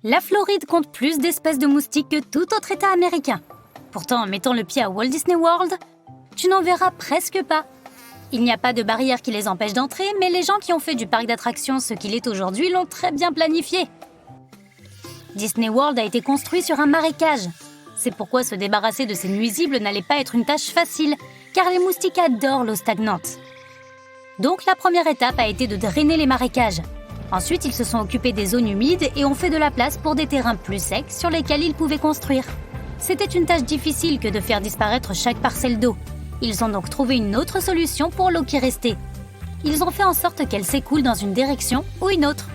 La Floride compte plus d'espèces de moustiques que tout autre État américain. Pourtant, en mettant le pied à Walt Disney World, tu n'en verras presque pas. Il n'y a pas de barrière qui les empêche d'entrer, mais les gens qui ont fait du parc d'attractions ce qu'il est aujourd'hui l'ont très bien planifié. Disney World a été construit sur un marécage. C'est pourquoi se débarrasser de ces nuisibles n'allait pas être une tâche facile, car les moustiques adorent l'eau stagnante. Donc la première étape a été de drainer les marécages. Ensuite, ils se sont occupés des zones humides et ont fait de la place pour des terrains plus secs sur lesquels ils pouvaient construire. C'était une tâche difficile que de faire disparaître chaque parcelle d'eau. Ils ont donc trouvé une autre solution pour l'eau qui restait. Ils ont fait en sorte qu'elle s'écoule dans une direction ou une autre.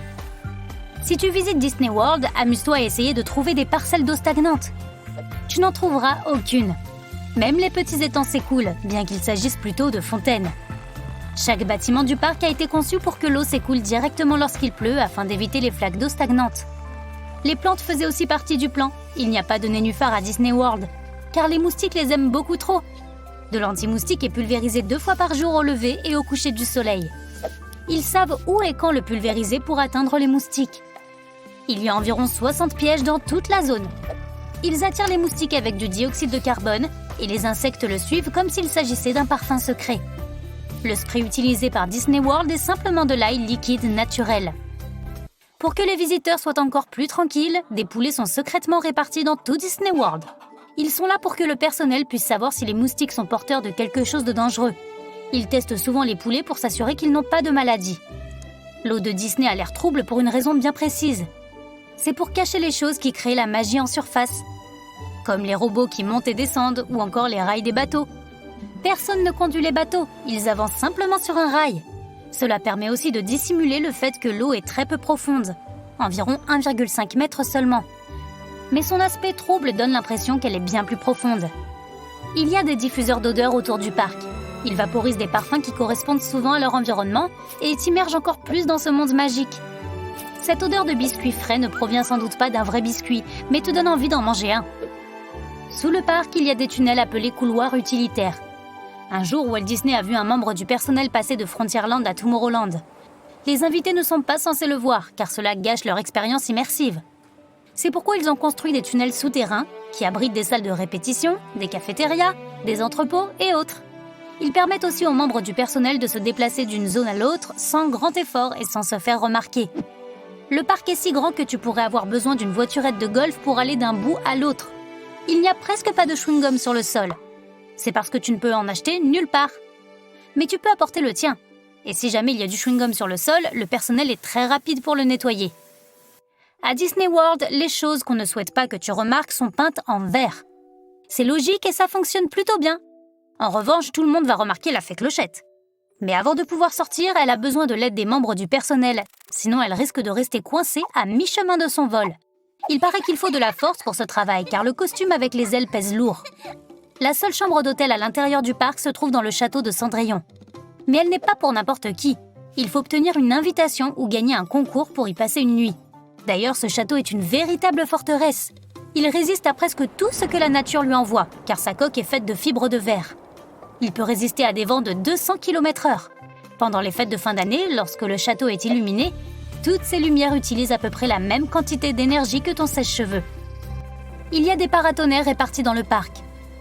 Si tu visites Disney World, amuse-toi à essayer de trouver des parcelles d'eau stagnantes. Tu n'en trouveras aucune. Même les petits étangs s'écoulent, bien qu'il s'agisse plutôt de fontaines. Chaque bâtiment du parc a été conçu pour que l'eau s'écoule directement lorsqu'il pleut afin d'éviter les flaques d'eau stagnantes. Les plantes faisaient aussi partie du plan. Il n'y a pas de nénuphars à Disney World, car les moustiques les aiment beaucoup trop. De l'anti-moustique est pulvérisé 2 fois par jour au lever et au coucher du soleil. Ils savent où et quand le pulvériser pour atteindre les moustiques. Il y a environ 60 pièges dans toute la zone. Ils attirent les moustiques avec du dioxyde de carbone et les insectes le suivent comme s'il s'agissait d'un parfum secret. Le spray utilisé par Disney World est simplement de l'ail liquide naturel. Pour que les visiteurs soient encore plus tranquilles, des poulets sont secrètement répartis dans tout Disney World. Ils sont là pour que le personnel puisse savoir si les moustiques sont porteurs de quelque chose de dangereux. Ils testent souvent les poulets pour s'assurer qu'ils n'ont pas de maladie. L'eau de Disney a l'air trouble pour une raison bien précise. C'est pour cacher les choses qui créent la magie en surface, comme les robots qui montent et descendent ou encore les rails des bateaux. Personne ne conduit les bateaux, ils avancent simplement sur un rail. Cela permet aussi de dissimuler le fait que l'eau est très peu profonde, environ 1,5 mètre seulement. Mais son aspect trouble donne l'impression qu'elle est bien plus profonde. Il y a des diffuseurs d'odeurs autour du parc. Ils vaporisent des parfums qui correspondent souvent à leur environnement et t'immergent encore plus dans ce monde magique. Cette odeur de biscuit frais ne provient sans doute pas d'un vrai biscuit, mais te donne envie d'en manger un. Sous le parc, il y a des tunnels appelés couloirs utilitaires. Un jour, Walt Disney a vu un membre du personnel passer de Frontierland à Tomorrowland. Les invités ne sont pas censés le voir, car cela gâche leur expérience immersive. C'est pourquoi ils ont construit des tunnels souterrains qui abritent des salles de répétition, des cafétérias, des entrepôts et autres. Ils permettent aussi aux membres du personnel de se déplacer d'une zone à l'autre sans grand effort et sans se faire remarquer. Le parc est si grand que tu pourrais avoir besoin d'une voiturette de golf pour aller d'un bout à l'autre. Il n'y a presque pas de chewing-gum sur le sol. C'est parce que tu ne peux en acheter nulle part. Mais tu peux apporter le tien. Et si jamais il y a du chewing-gum sur le sol, le personnel est très rapide pour le nettoyer. À Disney World, les choses qu'on ne souhaite pas que tu remarques sont peintes en vert. C'est logique et ça fonctionne plutôt bien. En revanche, tout le monde va remarquer la fée Clochette. Mais avant de pouvoir sortir, elle a besoin de l'aide des membres du personnel. Sinon, elle risque de rester coincée à mi-chemin de son vol. Il paraît qu'il faut de la force pour ce travail, car le costume avec les ailes pèse lourd. La seule chambre d'hôtel à l'intérieur du parc se trouve dans le château de Cendrillon. Mais elle n'est pas pour n'importe qui. Il faut obtenir une invitation ou gagner un concours pour y passer une nuit. D'ailleurs, ce château est une véritable forteresse. Il résiste à presque tout ce que la nature lui envoie, car sa coque est faite de fibres de verre. Il peut résister à des vents de 200 km/h. Pendant les fêtes de fin d'année, lorsque le château est illuminé, toutes ces lumières utilisent à peu près la même quantité d'énergie que ton sèche-cheveux. Il y a des paratonnerres répartis dans le parc.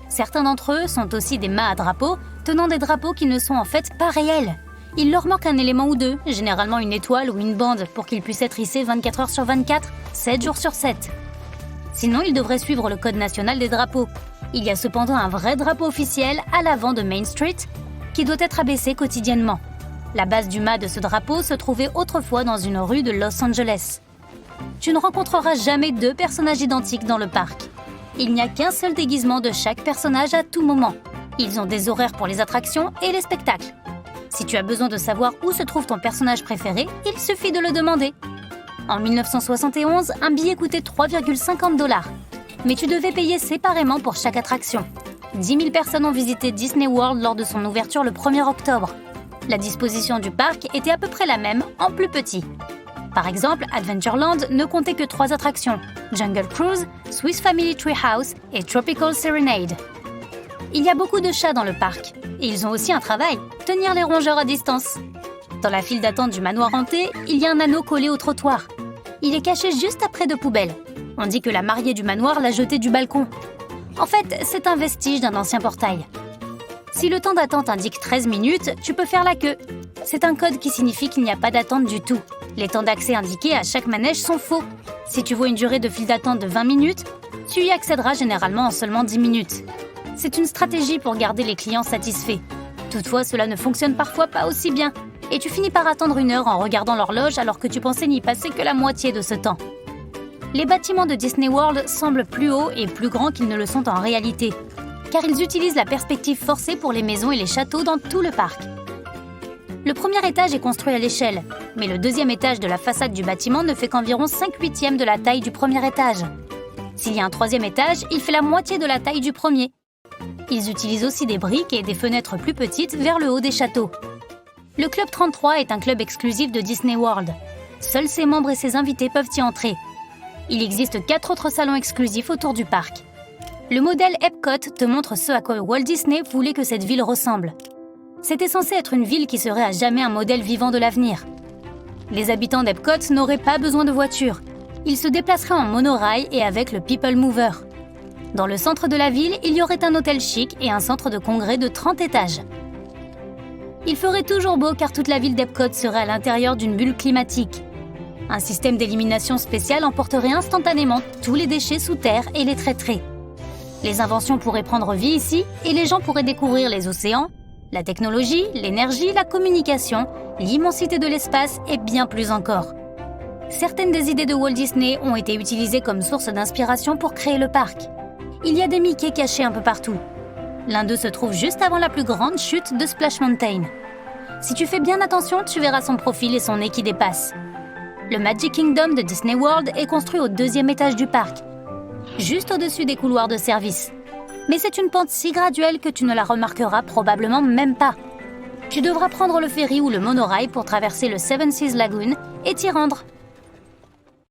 Certains d'entre eux sont aussi des mâts à drapeaux, tenant des drapeaux qui ne sont en fait pas réels. Il leur manque un élément ou deux, généralement une étoile ou une bande, pour qu'ils puissent être hissés 24 heures sur 24, 7 jours sur 7. Sinon, ils devraient suivre le code national des drapeaux. Il y a cependant un vrai drapeau officiel à l'avant de Main Street, qui doit être abaissé quotidiennement. La base du mât de ce drapeau se trouvait autrefois dans une rue de Los Angeles. Tu ne rencontreras jamais 2 personnages identiques dans le parc. Il n'y a qu'un seul déguisement de chaque personnage à tout moment. Ils ont des horaires pour les attractions et les spectacles. Si tu as besoin de savoir où se trouve ton personnage préféré, il suffit de le demander. En 1971, un billet coûtait 3,50 $. Mais tu devais payer séparément pour chaque attraction. 10 000 personnes ont visité Disney World lors de son ouverture le 1er octobre. La disposition du parc était à peu près la même, en plus petit. Par exemple, Adventureland ne comptait que 3 attractions, Jungle Cruise, Swiss Family Treehouse et Tropical Serenade. Il y a beaucoup de chats dans le parc, et ils ont aussi un travail, tenir les rongeurs à distance. Dans la file d'attente du manoir hanté, il y a un anneau collé au trottoir. Il est caché juste après deux poubelles. On dit que la mariée du manoir l'a jeté du balcon. En fait, c'est un vestige d'un ancien portail. Si le temps d'attente indique 13 minutes, tu peux faire la queue. C'est un code qui signifie qu'il n'y a pas d'attente du tout. Les temps d'accès indiqués à chaque manège sont faux. Si tu vois une durée de file d'attente de 20 minutes, tu y accéderas généralement en seulement 10 minutes. C'est une stratégie pour garder les clients satisfaits. Toutefois, cela ne fonctionne parfois pas aussi bien. Et tu finis par attendre 1 heure en regardant l'horloge alors que tu pensais n'y passer que la moitié de ce temps. Les bâtiments de Disney World semblent plus hauts et plus grands qu'ils ne le sont en réalité, car ils utilisent la perspective forcée pour les maisons et les châteaux dans tout le parc. Le premier étage est construit à l'échelle, mais le deuxième étage de la façade du bâtiment ne fait qu'environ 5/8 de la taille du premier étage. S'il y a un troisième étage, il fait la moitié de la taille du premier. Ils utilisent aussi des briques et des fenêtres plus petites vers le haut des châteaux. Le Club 33 est un club exclusif de Disney World. Seuls ses membres et ses invités peuvent y entrer. Il existe 4 autres salons exclusifs autour du parc. Le modèle Epcot te montre ce à quoi Walt Disney voulait que cette ville ressemble. C'était censé être une ville qui serait à jamais un modèle vivant de l'avenir. Les habitants d'Epcot n'auraient pas besoin de voiture. Ils se déplaceraient en monorail et avec le People Mover. Dans le centre de la ville, il y aurait un hôtel chic et un centre de congrès de 30 étages. Il ferait toujours beau car toute la ville d'Epcot serait à l'intérieur d'une bulle climatique. Un système d'élimination spécial emporterait instantanément tous les déchets sous terre et les traiterait. Les inventions pourraient prendre vie ici et les gens pourraient découvrir les océans, la technologie, l'énergie, la communication, l'immensité de l'espace et bien plus encore. Certaines des idées de Walt Disney ont été utilisées comme source d'inspiration pour créer le parc. Il y a des Mickey cachés un peu partout. L'un d'eux se trouve juste avant la plus grande chute de Splash Mountain. Si tu fais bien attention, tu verras son profil et son nez qui dépassent. Le Magic Kingdom de Disney World est construit au 2e étage du parc, juste au-dessus des couloirs de service. Mais c'est une pente si graduelle que tu ne la remarqueras probablement même pas. Tu devras prendre le ferry ou le monorail pour traverser le Seven Seas Lagoon et t'y rendre.